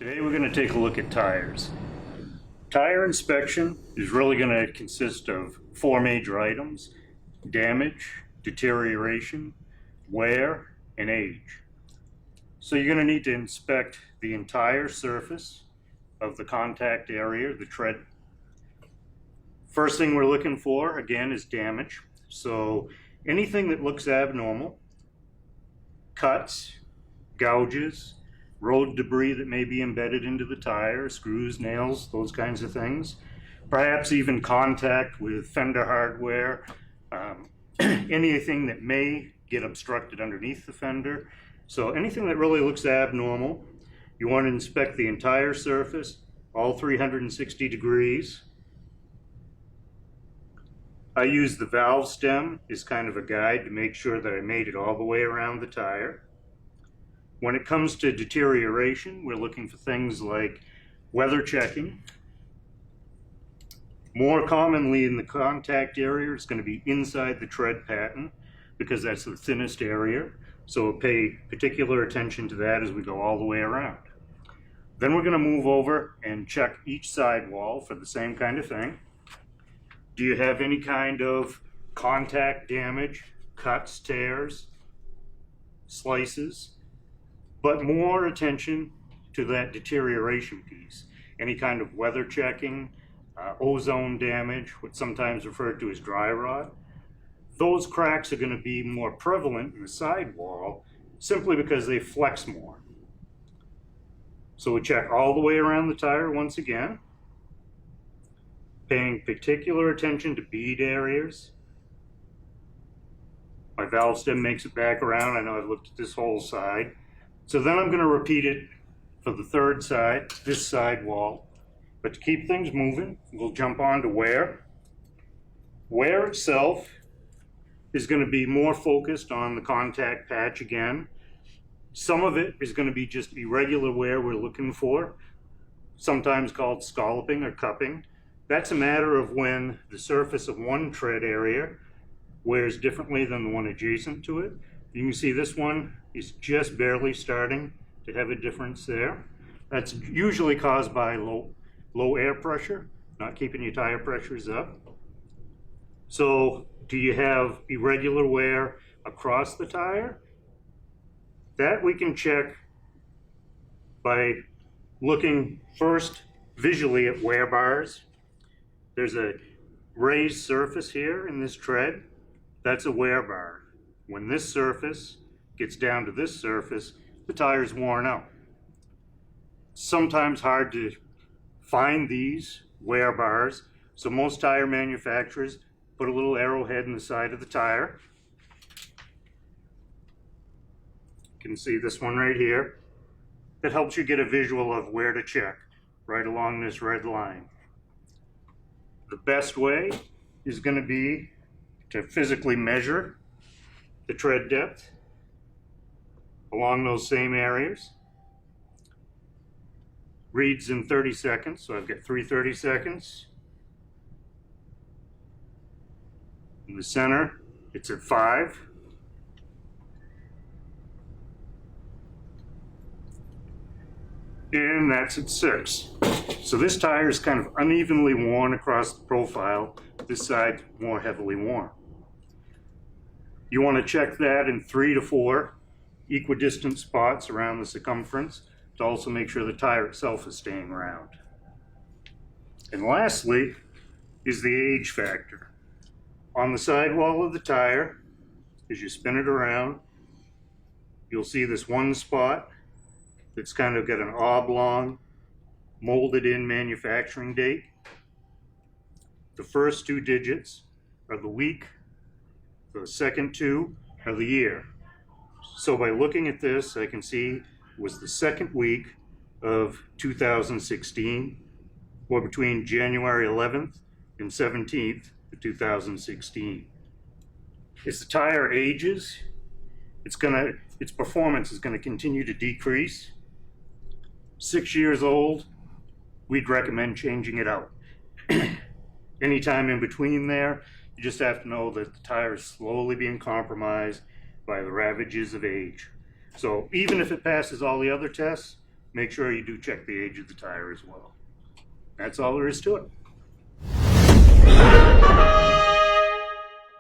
Today we're going to take a look at tires. Tire inspection is really going to consist of four major items: damage, deterioration, wear, and age. So you're going to need to inspect the entire surface of the contact area, the tread. First thing we're looking for, again, is damage. So anything that looks abnormal, cuts, gouges, road debris that may be embedded into the tire, screws, nails, those kinds of things. Perhaps even contact with fender hardware, anything that may get obstructed underneath the fender. So anything that really looks abnormal, you want to inspect the entire surface, all 360 degrees. I use the valve stem as kind of a guide to make sure that I made it all the way around the tire. When it comes to deterioration, we're looking for things like weather checking. More commonly in the contact area, it's going to be inside the tread pattern because that's the thinnest area. So pay particular attention to that as we go all the way around. Then we're going to move over and check each sidewall for the same kind of thing. Do you have any kind of contact damage, cuts, tears, slices? But more attention to that deterioration piece. Any kind of weather checking, ozone damage, what's sometimes referred to as dry rot. Those cracks are going to be more prevalent in the sidewall simply because they flex more. So we check all the way around the tire once again, paying particular attention to bead areas. My valve stem makes it back around. I know I've looked at this whole side. So then I'm going to repeat it for the third side, this side wall. But to keep things moving, we'll jump on to wear. Wear itself is going to be more focused on the contact patch again. Some of it is going to be just irregular wear we're looking for, sometimes called scalloping or cupping. That's a matter of when the surface of one tread area wears differently than the one adjacent to it. You can see this one is just barely starting to have a difference there. That's usually caused by low air pressure, not keeping your tire pressures up. So do you have irregular wear across the tire? That we can check by looking first visually at wear bars. There's a raised surface here in this tread. That's a wear bar. When this surface gets down to this surface, the tire's worn out. Sometimes hard to find these wear bars, so most tire manufacturers put a little arrowhead in the side of the tire. You can see this one right here. That helps you get a visual of where to check, right along this red line. The best way is going to be to physically measure the tread depth along those same areas. Reads in 30 seconds, so I've got 30 seconds. In the center, it's at 5. And that's at 6. So this tire is kind of unevenly worn across the profile. This side more heavily worn. You want to check that in 3 to 4 equidistant spots around the circumference to also make sure the tire itself is staying round. And lastly is the age factor. On the sidewall of the tire, as you spin it around, you'll see this one spot that's kind of got an oblong, molded in manufacturing date. The first 2 digits are the week. The second 2 are the year. So by looking at this, I can see it was the second week of 2016, or between January 11th and 17th of 2016. As the tire ages, its performance is going to continue to decrease. 6 years old, we'd recommend changing it out. Anytime in between there, you just have to know that the tire is slowly being compromised by the ravages of age. So even if it passes all the other tests, make sure you do check the age of the tire as well. That's all there is to it.